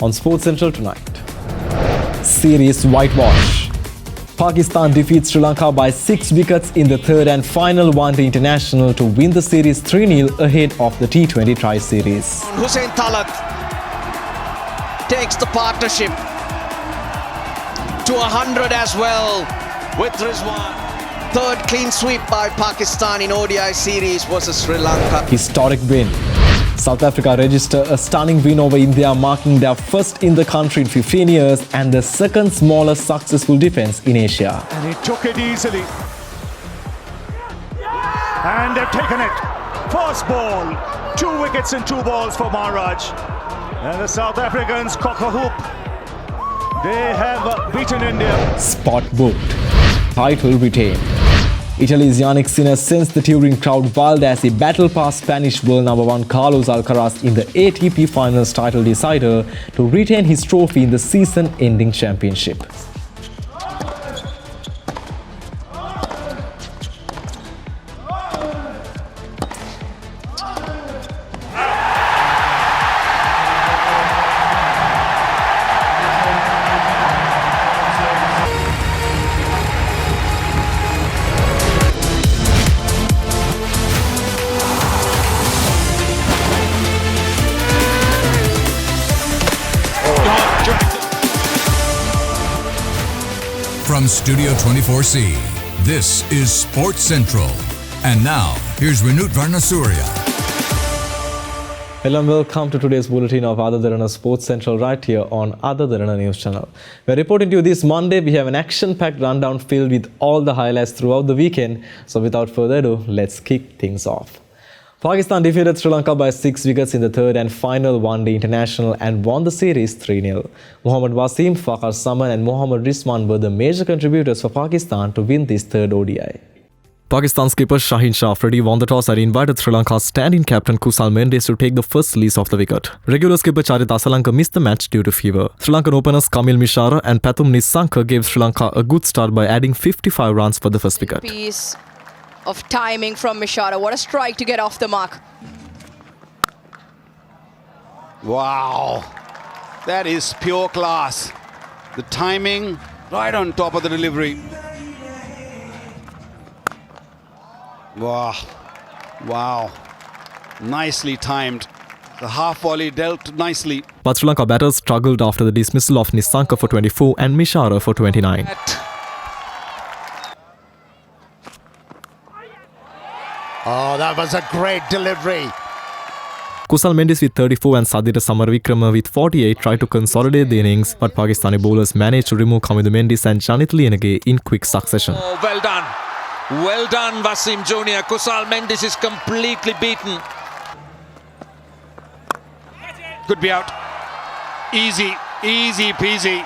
on Sports Central tonight. Series whitewash. Pakistan defeats Sri Lanka by 6 wickets in the third and final one-day international to win the series 3-0 ahead of the T20 Tri-Series. Hussain Talat takes the partnership to 100 as well with Rizwan. Third clean sweep by Pakistan in ODI series versus Sri Lanka. Historic win. South Africa registered a stunning win over India, marking their first in the country in 15 years and the second smallest successful defence in Asia. And he took it easily. And they've taken it. First ball. 2 wickets and 2 balls for Maharaj. And the South Africans cock a hoop. They have beaten India. Spot booked. Title retained. Italy's Yannick Sinner sends the touring crowd wild as he battled past Spanish world number 1 Carlos Alcaraz in the ATP Finals title decider to retain his trophy in the season-ending championship. From Studio 24C, this is Sports Central. And now, here's Vinut Varnasurya. Hello and welcome to today's bulletin of Ada Derana Sports Central right here on Ada Derana News Channel. We're reporting to you this Monday. We have an action-packed rundown filled with all the highlights throughout the weekend. So without further ado, let's kick things off. Pakistan defeated Sri Lanka by 6 wickets in the third and final one-day international and won the series 3-0. Mohammad Wasim, Fakhar Zaman and Mohammad Rizwan were the major contributors for Pakistan to win this third ODI. Pakistan skipper Shaheen Shah Afridi won the toss and invited Sri Lanka's stand-in captain Kusal Mendes to take the first release of the wicket. Regular skipper Charith Asalanka missed the match due to fever. Sri Lankan openers Kamil Mishara and Pathum Nissanka gave Sri Lanka a good start by adding 55 runs for the first wicket. Piece of timing from Mishara. What a strike to get off the mark. Wow, that is pure class. The timing right on top of the delivery. Wow, wow, nicely timed. The half volley dealt nicely. But Sri Lanka batters struggled after the dismissal of Nissanka for 24 and Mishara for 29. Oh, that was a great delivery. Kusal Mendes with 34 and Sadira Samaravikrama with 48 tried to consolidate the innings, but Pakistani bowlers managed to remove Kamil Mendes and Janit Lienage in quick succession. Oh, well done. Well done, Wasim Jr. Kusal Mendes is completely beaten. Could be out. Easy, easy peasy.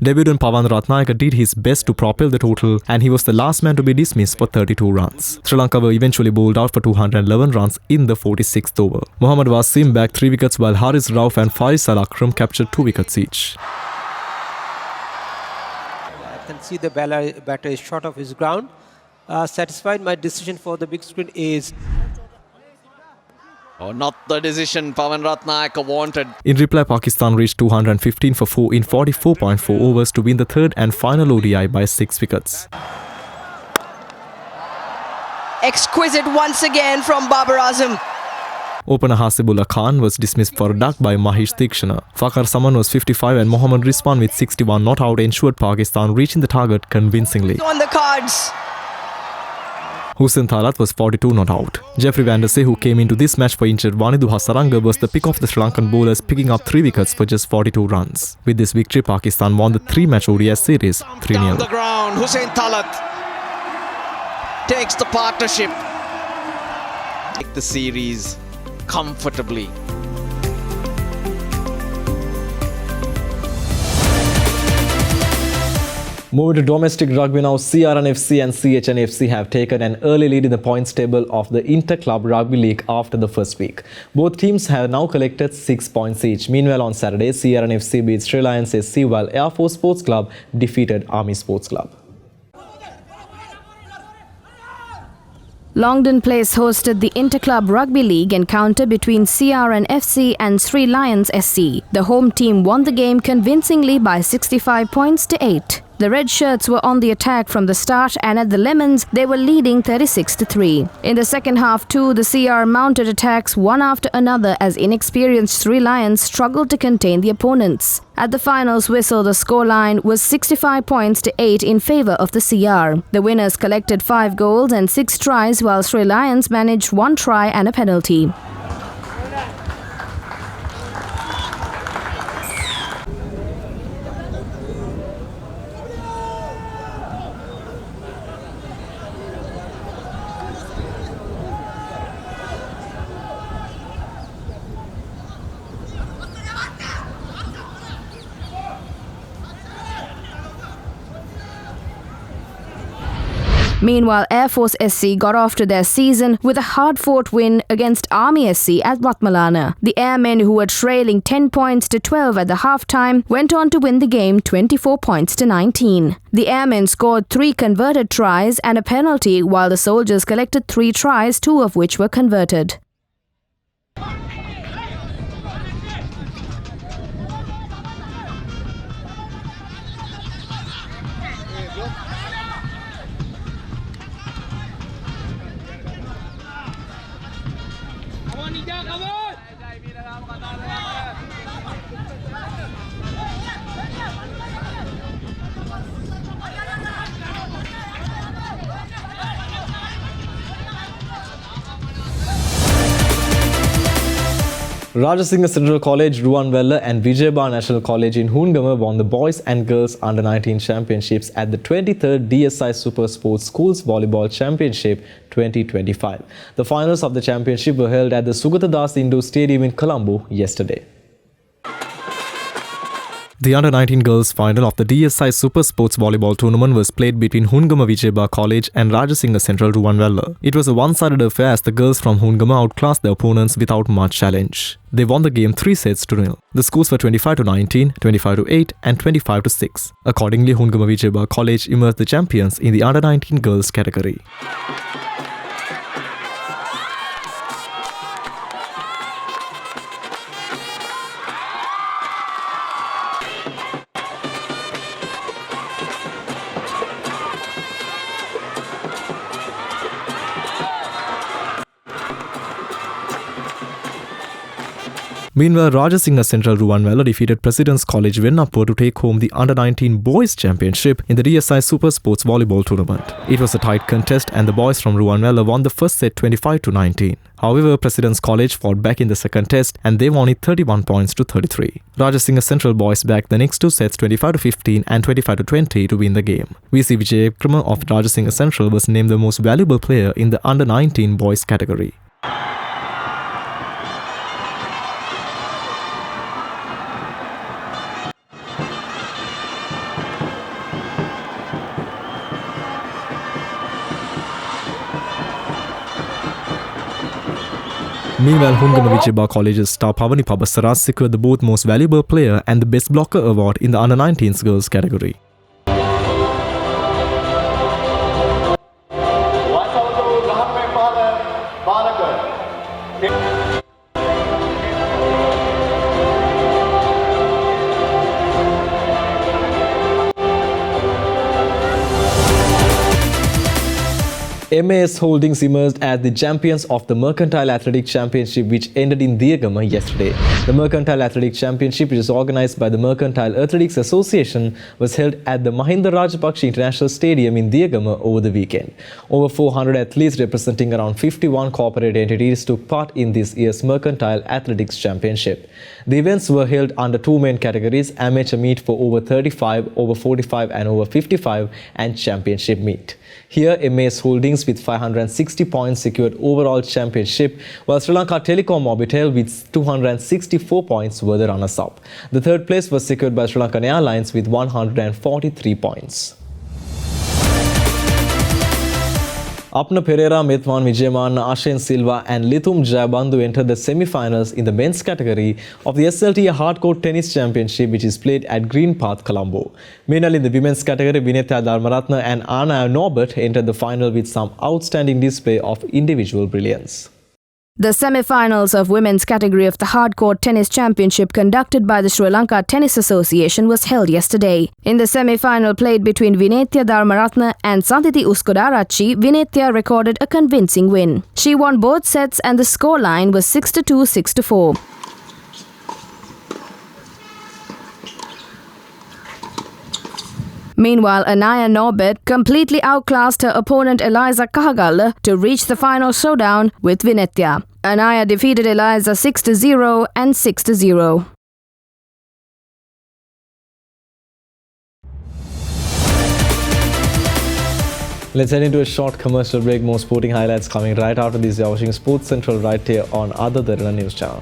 Debutant Pawan Ratnayaka did his best to propel the total and he was the last man to be dismissed for 32 runs. Sri Lanka were eventually bowled out for 211 runs in the 46th over. Mohammad Wasim bagged 3 wickets while Haris Rauf and Faris Al Akram captured 2 wickets each. I can see the batter is short of his ground. Satisfied, my decision for the big screen is... Oh, not the decision Pawan Ratnayaka wanted. In reply, Pakistan reached 215 for 4 in 44.4 overs to win the third and final ODI by 6 wickets. Exquisite once again from Babar Azam. Opener Hasibullah Khan was dismissed for a duck by Mahesh Tikshana. Fakhar Zaman was 55 and Mohammad Rizwan with 61 not out ensured Pakistan reaching the target convincingly. On the cards. Hussain Talat was 42 not out. Jeffrey van der Sey, who came into this match for injured Vanidu Hasaranga, was the pick of the Sri Lankan bowlers, picking up 3 wickets for just 42 runs. With this victory, Pakistan won the 3-match ODI series 3-0. Down the ground, Hussain Talat takes the partnership. Take the series comfortably. Moving to domestic rugby now, CRNFC and CHNFC have taken an early lead in the points table of the Inter-Club Rugby League after the first week. Both teams have now collected 6 points each. Meanwhile, on Saturday, CRNFC beat Sri Lions SC while Air Force Sports Club defeated Army Sports Club. Longdon Place hosted the Interclub Rugby League encounter between CRN FC and Sri Lions SC. The home team won the game convincingly by 65 points to 8. The red shirts were on the attack from the start, and at the Lemons, they were leading 36-3. In the second half too, the CR mounted attacks one after another as inexperienced Sri Lions struggled to contain the opponents. At the finals whistle, the scoreline was 65 points to 8 in favour of the CR. The winners collected 5 goals and 6 tries, while Sri Lions managed 1 try and a penalty. Meanwhile, Air Force SC got off to their season with a hard-fought win against Army SC at Ratmalana. The Airmen, who were trailing 10 points to 12 at the half-time, went on to win the game 24 points to 19. The Airmen scored 3 converted tries and a penalty, while the soldiers collected 3 tries, 2 of which were converted. Rajasinghe Central College, Ruwanwella and Vijayaba National College in Hoongama won the Boys and Girls Under-19 Championships at the 23rd DSI Super Sports Schools Volleyball Championship 2025. The finals of the championship were held at the Sugata Das Indoor Stadium in Colombo yesterday. The Under-19 Girls final of the DSI Super Sports Volleyball Tournament was played between Hoongama Vijayaba College and Rajasinghe Central Ruwanwella. It was a one-sided affair as the girls from Hoongama outclassed their opponents without much challenge. They won the game 3-0. The scores were 25-19, 25-8 and 25-6. Accordingly, Hoongama Vijayaba College emerged the champions in the Under-19 Girls category. Meanwhile, Rajasinghe Central Ruwanwella defeated President's College Vennapur to take home the Under-19 Boys Championship in the DSI Super Sports Volleyball Tournament. It was a tight contest and the boys from Ruwanwella won the first set 25-19. However, President's College fought back in the second test and they won it 31 points to 33. Rajasinghe Central boys backed the next 2 sets 25-15 and 25-20 to win the game. VC Vijay of Rajasinghe Central was named the most valuable player in the Under-19 Boys category. Meanwhile, Hoongama Vijayaba College's star Pavani Pabasara secured the both Most Valuable Player and the Best Blocker award in the Under-19s Girls category. MAS Holdings emerged as the champions of the Mercantile Athletic Championship, which ended in Diyagama yesterday. The Mercantile Athletic Championship, which is organized by the Mercantile Athletics Association, was held at the Mahinda Rajapaksa International Stadium in Diyagama over the weekend. Over 400 athletes representing around 51 corporate entities took part in this year's Mercantile Athletics Championship. The events were held under 2 main categories: amateur meet for over 35, over 45 and over 55, and championship meet. Here, MAS Holdings with 560 points secured overall championship, while Sri Lanka Telecom Orbital with 264 points were the runners-up. The third place was secured by Sri Lankan Airlines with 143 points. Apna Pereira, Mithwan Vijayaman, Ashen Silva and Lithum Jayabandhu entered the semi-finals in the men's category of the SLT Hardcourt Tennis Championship, which is played at Green Path, Colombo. Meanwhile, in the women's category, Vinitha Dharmaratne and Anna Norbert entered the final with some outstanding display of individual brilliance. The semi-finals of women's category of the Hardcourt Tennis Championship conducted by the Sri Lanka Tennis Association was held yesterday. In the semi-final played between Vinitha Dharmaratne and Sanditi Uskodarachi, Vinitha recorded a convincing win. She won both sets and the scoreline was 6-2, 6-4. Meanwhile, Anaya Norbert completely outclassed her opponent Eliza Kahagalle to reach the final showdown with Vinitha. Anaya defeated Eliza 6-0 and 6-0. Let's head into a short commercial break. More sporting highlights coming right after this. You're watching Sports Central right here on Other Derana News Channel.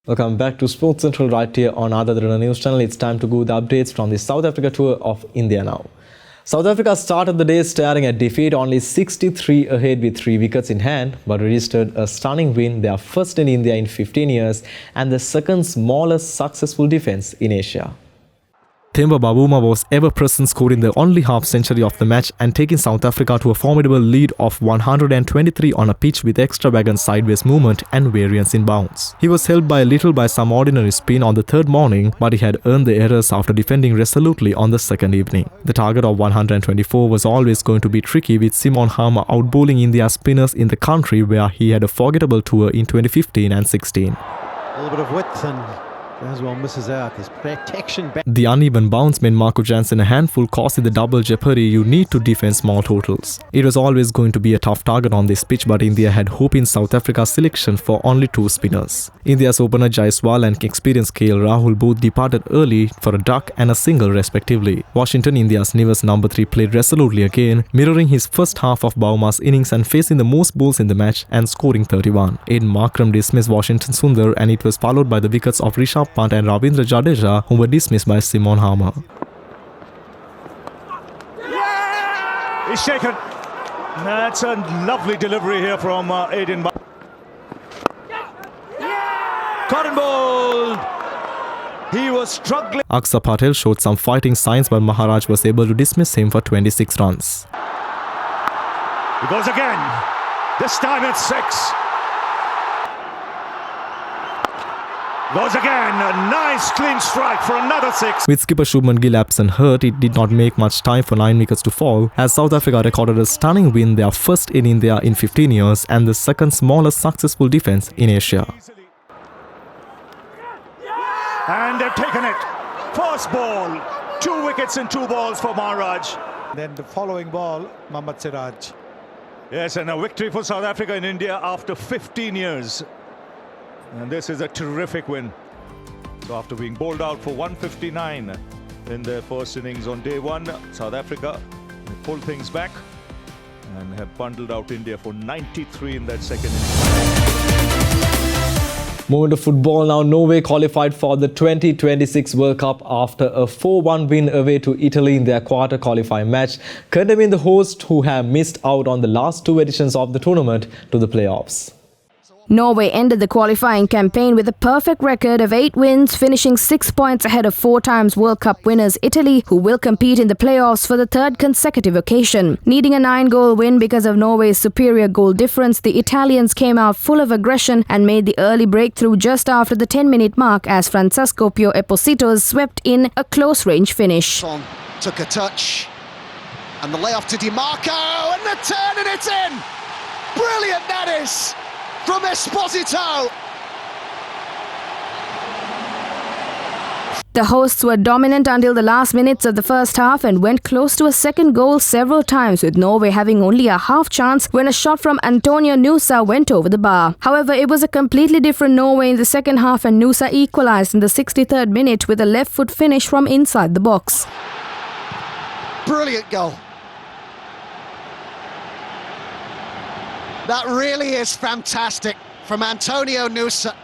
Welcome back to Sports Central right here on Other Derana News Channel. It's time to go with the updates from the South Africa tour of India now. South Africa started the day staring at defeat, only 63 ahead with 3 wickets in hand, but registered a stunning win, their first in India in 15 years and the second smallest successful defence in Asia. Themba Bavuma was ever-present, scoring the only half-century of the match and taking South Africa to a formidable lead of 123 on a pitch with extravagant sideways movement and variance in bounds. He was helped by a little by some ordinary spin on the third morning, but he had earned the errors after defending resolutely on the second evening. The target of 124 was always going to be tricky, with Simon Harmer outbowling India's spinners in the country where he had a forgettable tour in 2015 and 16. A little bit of width and as well misses out. There's protection back. The uneven bounce made Marco Jansen a handful, causing the double jeopardy you need to defend small totals. It was always going to be a tough target on this pitch, but India had hope in South Africa's selection for only 2 spinners. India's opener Jaiswal and experienced KL Rahul both departed early for a duck and a single respectively. Washington, India's newest number 3, played resolutely again, mirroring his first half of Bauma's innings and facing the most balls in the match and scoring 31. Aiden Markram dismissed Washington Sundar, and it was followed by the wickets of Rishabh Pant and Ravindra Jadeja, who were dismissed by Simon Harmer. He's shaken. That's a lovely delivery here from Aiden. Cotton ball. He was struggling. Aksa Patel showed some fighting signs, but Maharaj was able to dismiss him for 26 runs. He goes again. This time it's 6. Goes again, a nice clean strike for another 6. With skipper Shubman Gill absent hurt, it did not make much time for 9 wickets to fall, as South Africa recorded a stunning win, their first in India in 15 years and the second smallest successful defence in Asia. And they've taken it. First ball, 2 wickets and 2 balls for Maharaj. Then the following ball, Mohammad Siraj. Yes, and a victory for South Africa in India after 15 years. And this is a terrific win. So after being bowled out for 159 in their first innings on day 1, South Africa pulled things back and have bundled out India for 93 in that second innings. Moving to football now, Norway qualified for the 2026 World Cup after a 4-1 win away to Italy in their quarter qualifying match, condemning the hosts, who have missed out on the last 2 editions of the tournament, to the playoffs. Norway ended the qualifying campaign with a perfect record of 8 wins, finishing 6 points ahead of 4 times World Cup winners Italy, who will compete in the playoffs for the 3rd consecutive occasion. Needing a 9-goal win because of Norway's superior goal difference, the Italians came out full of aggression and made the early breakthrough just after the 10-minute mark as Francesco Pio Esposito swept in a close-range finish. Took a touch, and the layoff to DiMarco, and the turn, and it's in! Brilliant that is! From Esposito. The hosts were dominant until the last minutes of the first half and went close to a second goal several times, with Norway having only a half chance when a shot from Antonio Nusa went over the bar. However, it was a completely different Norway in the second half, and Nusa equalised in the 63rd minute with a left foot finish from inside the box. Brilliant goal. That really is fantastic from Antonio Nusa.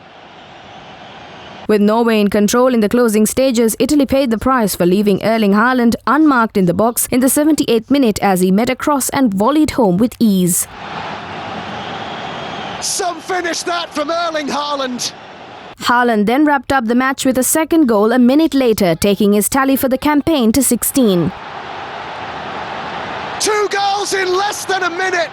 With Norway in control in the closing stages, Italy paid the price for leaving Erling Haaland unmarked in the box in the 78th minute as he met a cross and volleyed home with ease. Some finish that from Erling Haaland. Haaland then wrapped up the match with a second goal a minute later, taking his tally for the campaign to 16. 2 goals in less than a minute.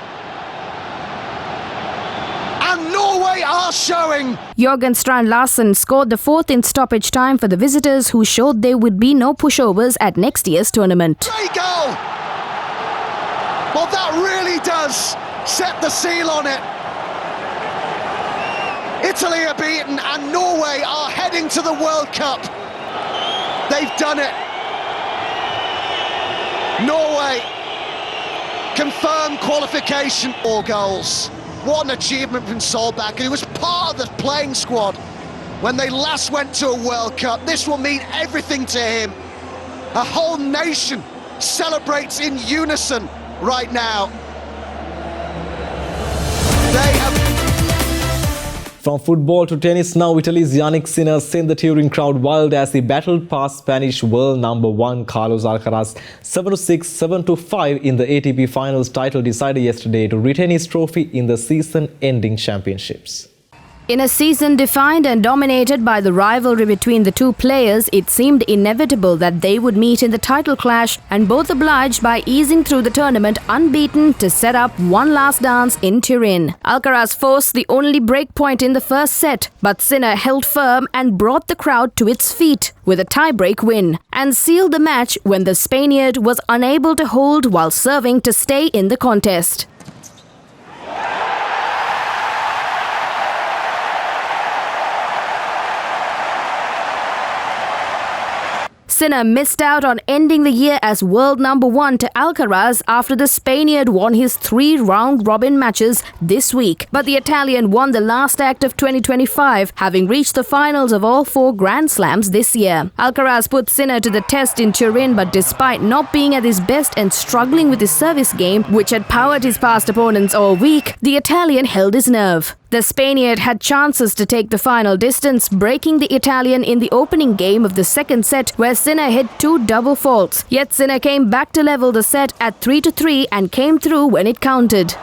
And Norway are showing. Jorgen Strand Larsen scored the 4th in stoppage time for the visitors, who showed there would be no pushovers at next year's tournament. Great goal! Well, that really does set the seal on it. Italy are beaten and Norway are heading to the World Cup. They've done it. Norway confirmed qualification. 4 goals. What an achievement from Solbakken, who was part of the playing squad when they last went to a World Cup. This will mean everything to him. A whole nation celebrates in unison right now. They have... From football to tennis now, Italy's Yannick Sinner sent the Turin crowd wild as he battled past Spanish world number 1 Carlos Alcaraz 7-6, 7-5 in the ATP Finals title decider yesterday to retain his trophy in the season-ending championships. In a season defined and dominated by the rivalry between the two players, it seemed inevitable that they would meet in the title clash, and both obliged by easing through the tournament unbeaten to set up one last dance in Turin. Alcaraz forced the only break point in the first set, but Sinner held firm and brought the crowd to its feet with a tie-break win and sealed the match when the Spaniard was unable to hold while serving to stay in the contest. Sinner missed out on ending the year as world number 1 to Alcaraz after the Spaniard won his 3 round-robin matches this week. But the Italian won the last act of 2025, having reached the finals of all 4 Grand Slams this year. Alcaraz put Sinner to the test in Turin, but despite not being at his best and struggling with his service game, which had powered his past opponents all week, the Italian held his nerve. The Spaniard had chances to take the final distance, breaking the Italian in the opening game of the second set, where Sinner hit 2 double faults. Yet Sinner came back to level the set at 3-3 and came through when it counted.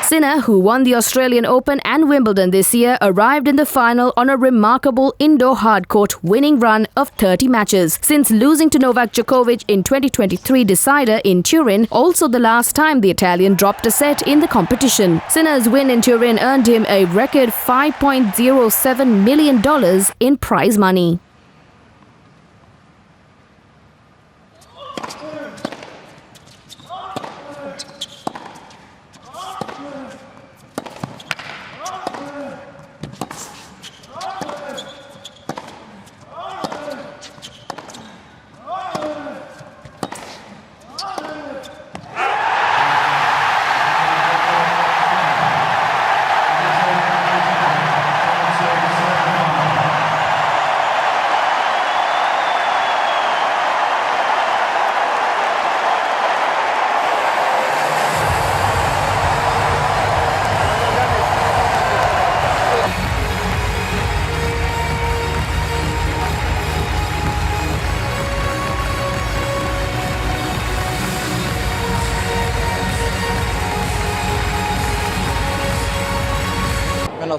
Sinner, who won the Australian Open and Wimbledon this year, arrived in the final on a remarkable indoor hardcourt winning run of 30 matches. Since losing to Novak Djokovic in 2023 decider in Turin, also the last time the Italian dropped a set in the competition. Sinner's win in Turin earned him a record $5.07 million in prize money.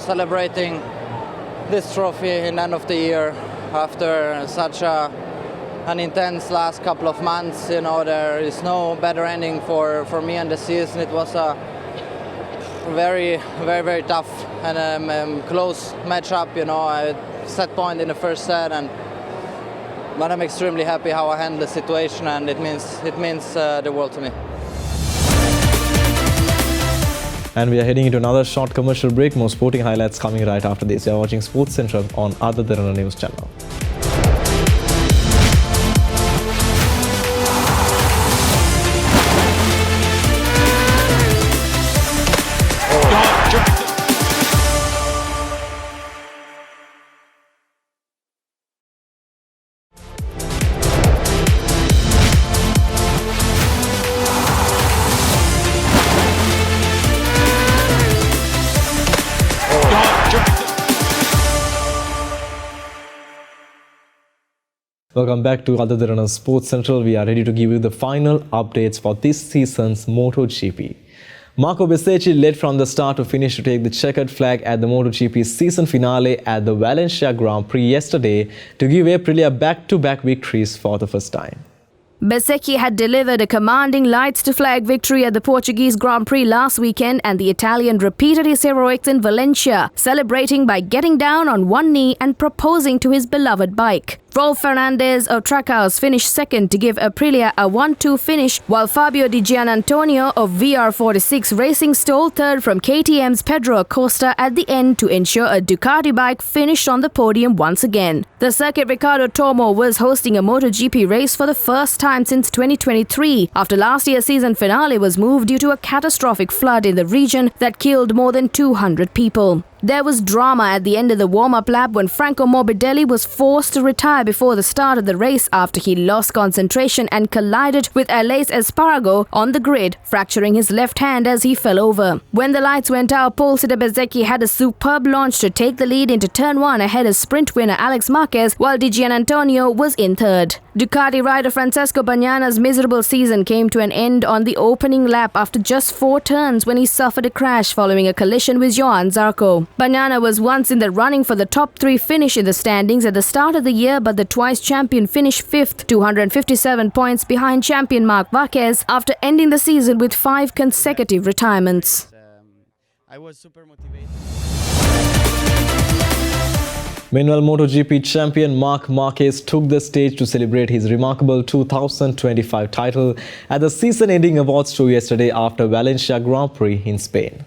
Celebrating this trophy in the end of the year after such an intense last couple of months. You know, there is no better ending for me and the season. It was a very tough and close matchup. You know, I set point in the first set, but I'm extremely happy how I handled the situation, and it means the world to me. And we are heading into another short commercial break. More sporting highlights coming right after this. You are watching Sports Central on Adha Derana News Channel. Welcome back to Adha Derana Sports Central. We are ready to give you the final updates for this season's MotoGP. Marco Bezzecchi led from the start to finish to take the checkered flag at the MotoGP season finale at the Valencia Grand Prix yesterday to give Aprilia back-to-back victories for the first time. Bezzecchi had delivered a commanding lights-to-flag victory at the Portuguese Grand Prix last weekend, and the Italian repeated his heroics in Valencia, celebrating by getting down on one knee and proposing to his beloved bike. Rolf Fernandez of Trackhouse finished second to give Aprilia a 1-2 finish, while Fabio Di Giannantonio of VR46 Racing stole third from KTM's Pedro Acosta at the end to ensure a Ducati bike finished on the podium once again. The Circuit Ricardo Tormo was hosting a MotoGP race for the first time since 2023, after last year's season finale was moved due to a catastrophic flood in the region that killed more than 200 people. There was drama at the end of the warm-up lap when Franco Morbidelli was forced to retire before the start of the race after he lost concentration and collided with Aleix Espargaro on the grid, fracturing his left hand as he fell over. When the lights went out, pole sitter Bezzecchi had a superb launch to take the lead into turn 1 ahead of sprint winner Alex Marquez, while Di Giannantonio was in third. Ducati rider Francesco Bagnaya's miserable season came to an end on the opening lap after just 4 turns when he suffered a crash following a collision with Johan Zarco. Bagnaia was once in the running for the top 3 finish in the standings at the start of the year, but the twice champion finished 5th, 257 points behind champion Marc Marquez after ending the season with 5 consecutive retirements. I was super motivated. Meanwhile, MotoGP champion Marc Marquez took the stage to celebrate his remarkable 2025 title at the season-ending awards show yesterday after Valencia Grand Prix in Spain.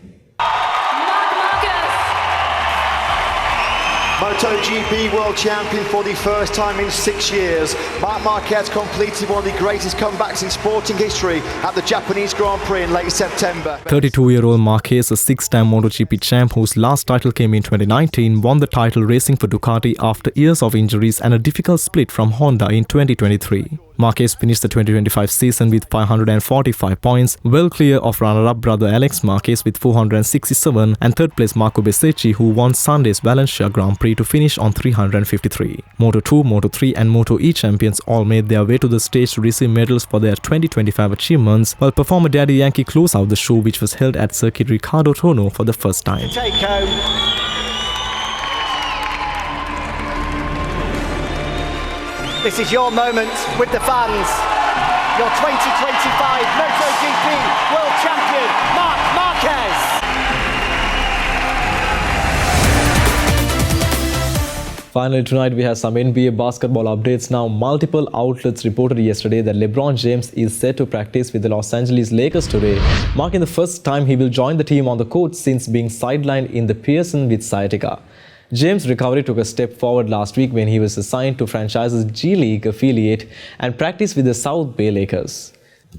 MotoGP World Champion for the first time in 6 years. Marc Marquez completed one of the greatest comebacks in sporting history at the Japanese Grand Prix in late September. 32-year-old Marquez, a 6-time MotoGP champ whose last title came in 2019, won the title racing for Ducati after years of injuries and a difficult split from Honda in 2023. Marquez finished the 2025 season with 545 points, well clear of runner-up brother Alex Marquez with 467 and third place Marco Bezzecchi, who won Sunday's Valencia Grand Prix to finish on 353. Moto2, Moto3 and Moto E champions all made their way to the stage to receive medals for their 2025 achievements, while performer Daddy Yankee closed out the show, which was held at Circuit Ricardo Torno for the first time. Take home. This is your moment with the fans. Your 2025 MotoGP World Champion, Marc Marquez. Finally, tonight we have some NBA basketball updates now. Multiple outlets reported yesterday that LeBron James is set to practice with the Los Angeles Lakers today, marking the first time he will join the team on the court since being sidelined in the Pearson with sciatica. James' recovery took a step forward last week when he was assigned to franchise's G League affiliate and practiced with the South Bay Lakers.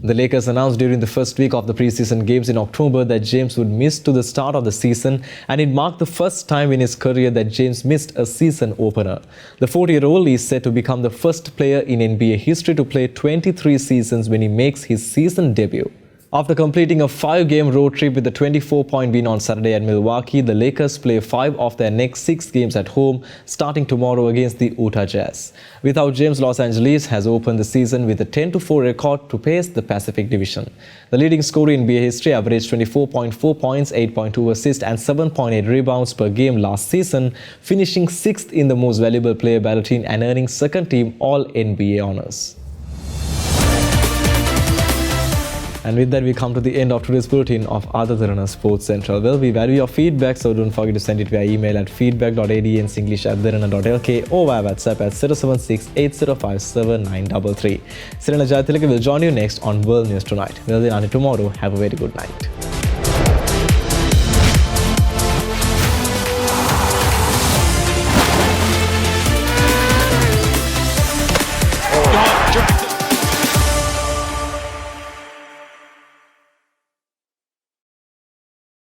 The Lakers announced during the first week of the preseason games in October that James would miss to the start of the season, and it marked the first time in his career that James missed a season opener. The 40-year-old is set to become the first player in NBA history to play 23 seasons when he makes his season debut. After completing a 5-game road trip with a 24-point win on Saturday at Milwaukee, the Lakers play 5 of their next 6 games at home, starting tomorrow against the Utah Jazz. Without James, Los Angeles has opened the season with a 10-4 record to pace the Pacific Division. The leading scorer in NBA history averaged 24.4 points, 8.2 assists and 7.8 rebounds per game last season, finishing 6th in the most valuable player bulletin and earning second-team All-NBA honors. And with that, we come to the end of today's bulletin of Adha Derana Sports Central. Well, we value your feedback, so don't forget to send it via email at feedback.adnsenglish@derana.lk or via WhatsApp at 076 8057 7933. Serena Jayathilaka will join you next on World News Tonight. Well, then until tomorrow, have a very good night.